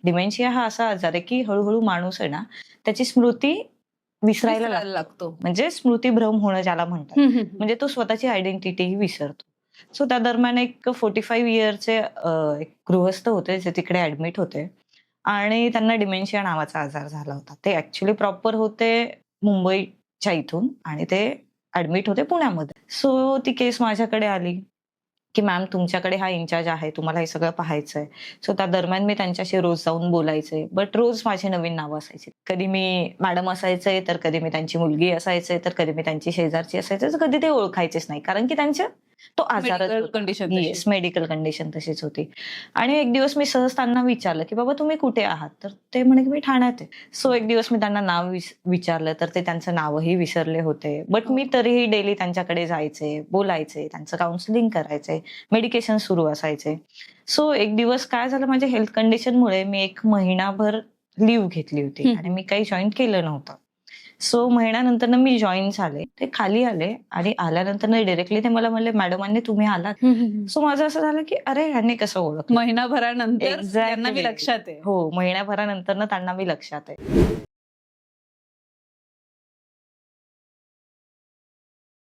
Dementia हा असा आजार आहे की हळूहळू माणूस आहे ना त्याची स्मृती विसरायला लागतो. म्हणजे स्मृतीभ्रम होणं ज्याला म्हणतात. म्हणजे तो स्वतःची आयडेंटिटीही विसरतो. सो त्या दरम्यान एक 45 इयरचे एक गृहस्थ होते जे तिकडे ऍडमिट होते आणि त्यांना डिमेन्शिया नावाचा आजार झाला होता. ते ऍक्च्युली प्रॉपर होते मुंबईच्या इथून आणि ते ऍडमिट होते पुण्यामध्ये. सो ती केस माझ्याकडे आली की मॅम तुमच्याकडे हा इन्चार्ज आहे, तुम्हाला हे सगळं पाहायचंय. सो त्या दरम्यान मी त्यांच्याशी रोज जाऊन बोलायचे. बट रोज माझी नवीन नावं असायची. कधी मी मॅडम असायचे, तर कधी मी त्यांची मुलगी असायचे, तर कधी मी त्यांची शेजारची असायचे, तर कधी ते ओळखायचेच नाही. कारण की त्यांच्या तो आजारच मेडिकल होता. कंडिशन येस, मेडिकल कंडिशन तशीच होती. आणि एक दिवस मी सहज त्यांना विचारलं, की "बाबा तुम्ही कुठे आहात?" तर ते म्हणे, की "मी ठाण्यात आहे." सो एक दिवस मी त्यांना नाव विचारलं, तर ते त्यांचं नावही विसरले होते. बट मी तरीही डेली त्यांच्याकडे जायचे, बोलायचे, त्यांचं काउन्सिलिंग करायचे, मेडिकेशन सुरू असायचे. सो एक दिवस काय झालं माझ्या हेल्थ कंडिशनमुळे मी 1 महिनाभर लीव्ह घेतली होती आणि मी काही जॉइन केलं नव्हतं. सो महिन्यानंतर मी जॉइन झाले. ते खाली आले आणि आल्यानंतर डायरेक्टली ते मला म्हणले, "मॅडमांनी तुम्ही आलात?" सो माझं असं झालं, की अरे ह्यांनी कसं ओळखलं? महिनाभरानंतर त्यांना मी एक्झॅक्टली. लक्षात आहे. हो, महिन्याभरानंतर त्यांना मी लक्षात आहे.